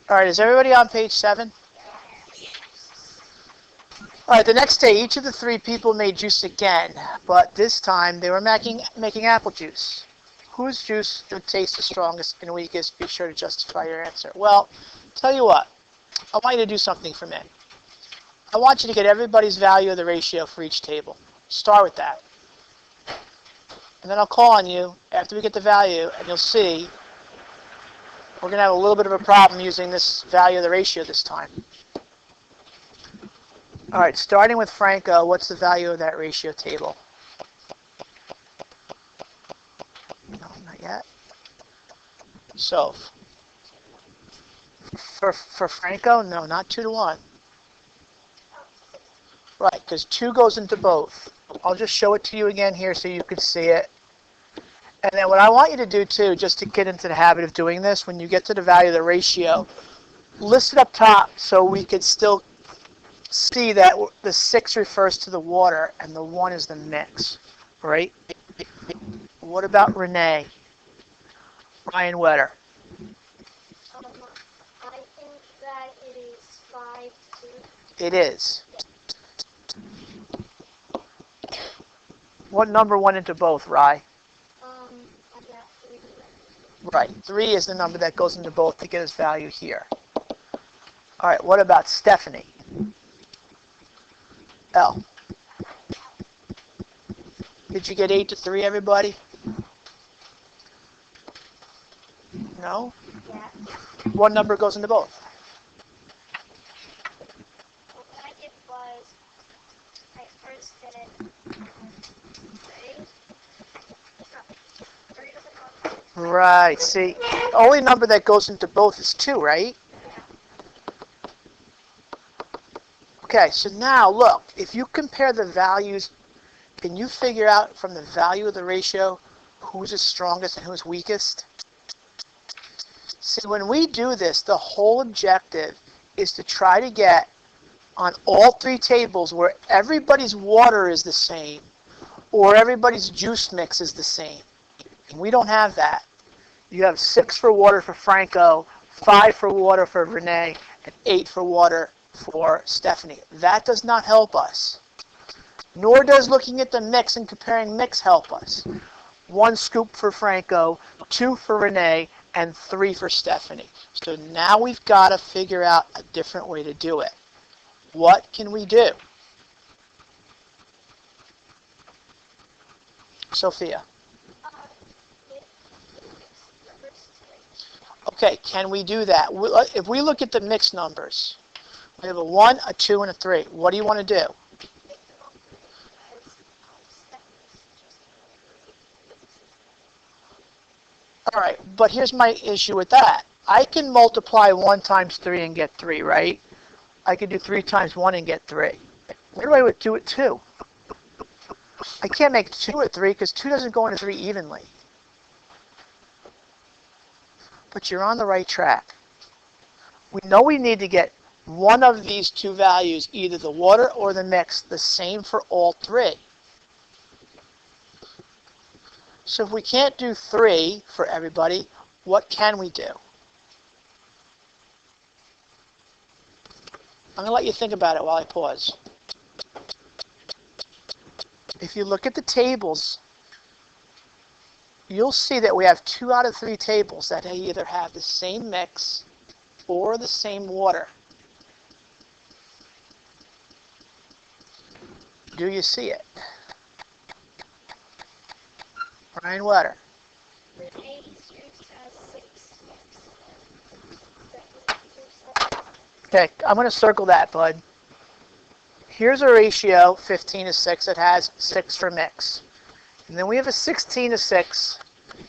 All right, is everybody on page 7? All right, the next day, each of the 3 people made juice again, but this time they were making apple juice. Whose juice would taste the strongest and weakest? Be sure to justify your answer. Well, tell you what, I want you to do something for me. I want you to get everybody's value of the ratio for each table. Start with that. And then I'll call on you after we get the value, and you'll see we're going to have a little bit of a problem using this value of the ratio this time. All right, starting with Franco, what's the value of that ratio table? No, not yet. So, for Franco, no, not 2 to 1. Right, because 2 goes into both. I'll just show it to you again here so you can see it. And then what I want you to do too, just to get into the habit of doing this, when you get to the value of the ratio, list it up top so we could still see that the 6 refers to the water and the 1 is the mix, right? What about Renee? Ryan Wetter. I think that it is 5-2. It is. What number went into both, Rye? I got 3. Right, 3 is the number that goes into both to get its value here. All right, what about Stephanie? L. Did you get 8 to 3, everybody? No? Yeah. What number goes into both? What I did was, I first did 3. Right, see, the only number that goes into both is 2, right? Okay, so now look, if you compare the values, can you figure out from the value of the ratio who's the strongest and who's weakest? See, when we do this, the whole objective is to try to get on all 3 tables where everybody's water is the same or everybody's juice mix is the same. And we don't have that. You have 6 for water for Franco, 5 for water for Renee, and 8 for water for Stephanie. That does not help us. Nor does looking at the mix and comparing mix help us. 1 scoop for Franco, 2 for Renee, and 3 for Stephanie. So now we've got to figure out a different way to do it. What can we do? Sophia. Okay, can we do that? If we look at the mixed numbers, we have a 1, a 2, and a 3. What do you want to do? All right, but here's my issue with that. I can multiply 1 times 3 and get 3, right? I can do 3 times 1 and get 3. What do I do with 2? I can't make 2 a 3 because 2 doesn't go into 3 evenly. But you're on the right track. We know we need to get one of these 2 values, either the water or the mix, the same for all 3. So if we can't do 3 for everybody, what can we do? I'm going to let you think about it while I pause. If you look at the tables, you'll see that we have 2 out of 3 tables that either have the same mix or the same water. Do you see it? Ryan Wetter. Okay, I'm going to circle that, bud. Here's a ratio, 15 to 6, that has 6 for mix. And then we have a 16 to 6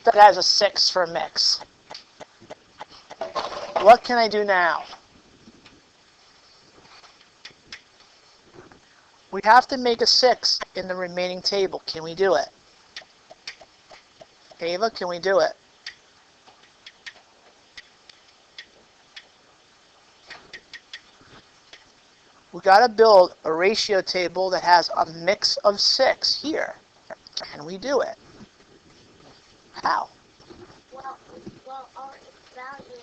that has a 6 for mix. What can I do now? We have to make a 6 in the remaining table. Can we do it? Ava, can we do it? We got to build a ratio table that has a mix of 6 here. Can we do it? How? Well, our value,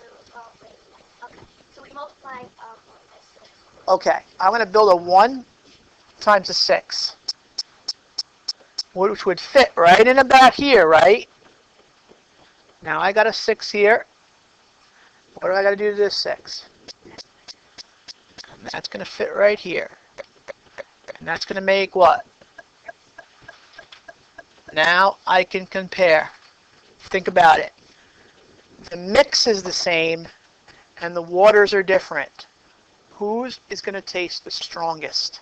okay. Okay, I'm going to build a 1 times a 6, which would fit right in about here, right? Now I got a 6 here. What do I got to do to this 6? And that's going to fit right here. And that's going to make what? Now I can compare. Think about it. The mix is the same and the waters are different. Whose is going to taste the strongest?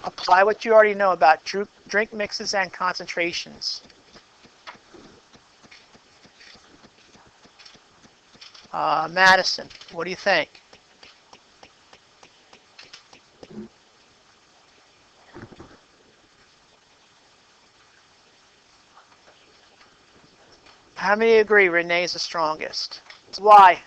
Apply what you already know about drink mixes and concentrations. Madison, what do you think? How many agree Renee is the strongest? Why?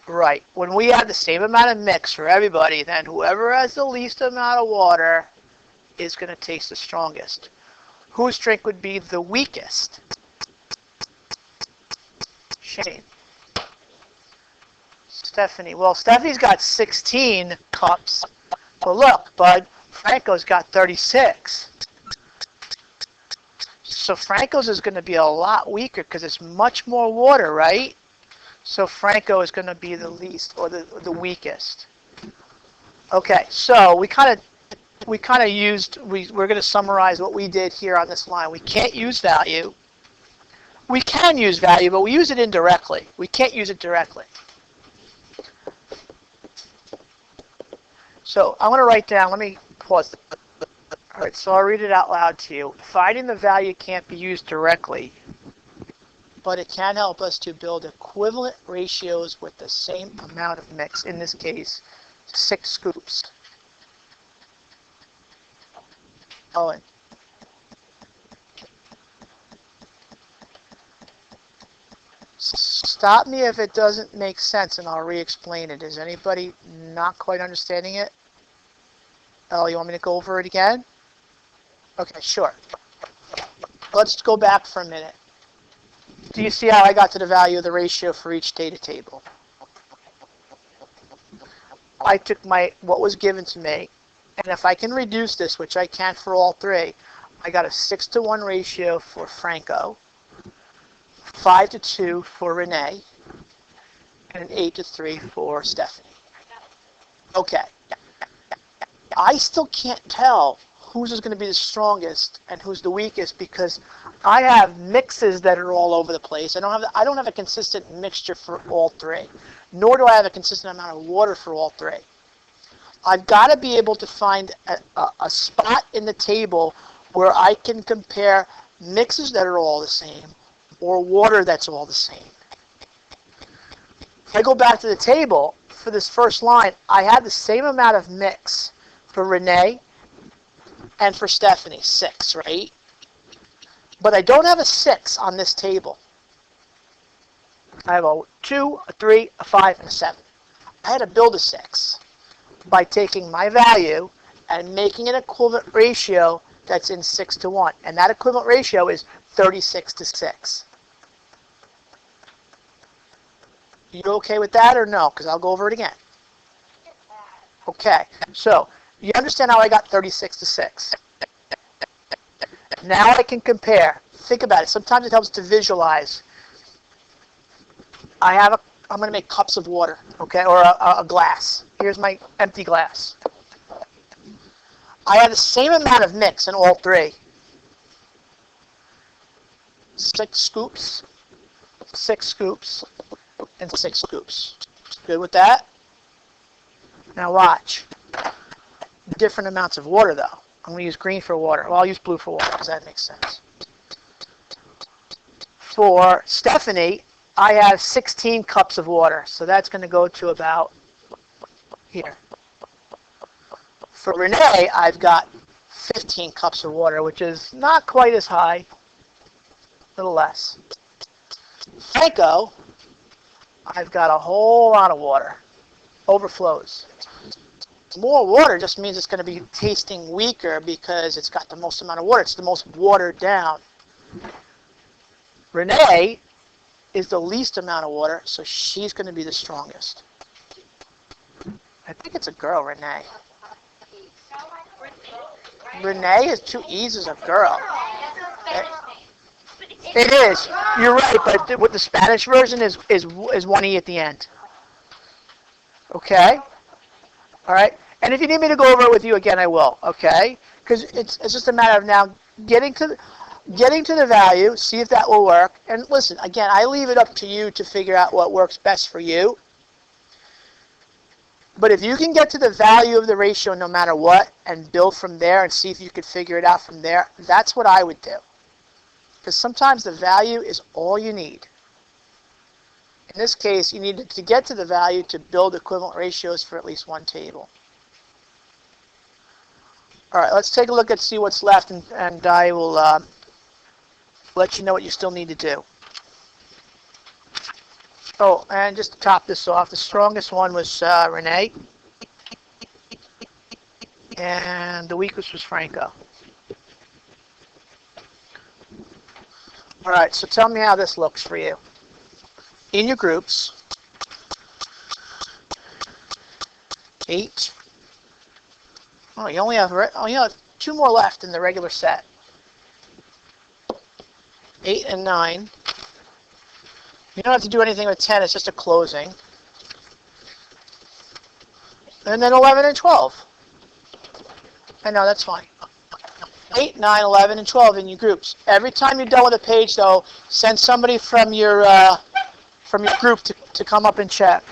Right. When we have the same amount of mix for everybody, then whoever has the least amount of water is going to taste the strongest. Whose drink would be the weakest? Shane. Stephanie. Well, Stephanie's got 16 cups. But look, Bud, Franco's got 36. So Franco's is going to be a lot weaker because it's much more water, right? So Franco is going to be the least or the weakest. Okay, so we're going to summarize what we did here on this line. We can't use value. We can use value, but we use it indirectly. We can't use it directly. So I'm going to write down, let me pause. All right, so I'll read it out loud to you. Finding the value can't be used directly, but it can help us to build equivalent ratios with the same amount of mix. In this case, 6 scoops. Owen. Stop me if it doesn't make sense and I'll re-explain it. Is anybody not quite understanding it? Oh, you want me to go over it again? Okay, sure. Let's go back for a minute. Do you see how I got to the value of the ratio for each data table? I took what was given to me, and if I can reduce this, which I can for all 3, I got a 6-to-1 ratio for Franco, 5-to-2 for Renee, and an 8-to-3 for Stephanie. Okay. I still can't tell whose is going to be the strongest and who's the weakest because I have mixes that are all over the place. I don't have a consistent mixture for all 3, nor do I have a consistent amount of water for all 3. I've got to be able to find a spot in the table where I can compare mixes that are all the same or water that's all the same. If I go back to the table for this first line, I had the same amount of mix for Renee and for Stephanie, 6, right? But I don't have a 6 on this table. I have a 2, a 3, a 5, and a 7. I had to build a 6 by taking my value and making an equivalent ratio that's in 6-to-1. And that equivalent ratio is 36-to-6. You okay with that or no? Because I'll go over it again. Okay, so you understand how I got 36-to-6. Now I can compare. Think about it. Sometimes it helps to visualize. I'm going to make cups of water, okay, or a glass. Here's my empty glass. I have the same amount of mix in all 3. 6 scoops, 6 scoops, and 6 scoops. Good with that? Now watch. Different amounts of water, though. I'm going to use green for water. Well, I'll use blue for water because that makes sense. For Stephanie, I have 16 cups of water, so that's going to go to about here. For Renee, I've got 15 cups of water, which is not quite as high, a little less. Franco, I've got a whole lot of water, overflows. More water just means it's going to be tasting weaker because it's got the most amount of water. It's the most watered down. Renee is the least amount of water, so she's going to be the strongest. I think it's a girl, Renee. Renee is too easy as a girl. It is. You're right, but with the Spanish version is one E at the end. Okay? All right? And if you need me to go over it with you again, I will. Okay? Because it's just a matter of now getting to the value, see if that will work. And listen, again, I leave it up to you to figure out what works best for you. But if you can get to the value of the ratio no matter what and build from there and see if you could figure it out from there, that's what I would do. Because sometimes the value is all you need. In this case, you need to get to the value to build equivalent ratios for at least one table. All right, let's take a look and see what's left, and I will let you know what you still need to do. Oh, and just to top this off, the strongest one was Renee, and the weakest was Franco. All right, so tell me how this looks for you. In your groups, 8. Oh, you only have 2 more left in the regular set. 8 and 9. You don't have to do anything with 10, it's just a closing. And then 11 and 12. I know, that's fine. 8, 9, 11, and 12 in your groups. Every time you're done with a page, though, send somebody from your group to come up and check.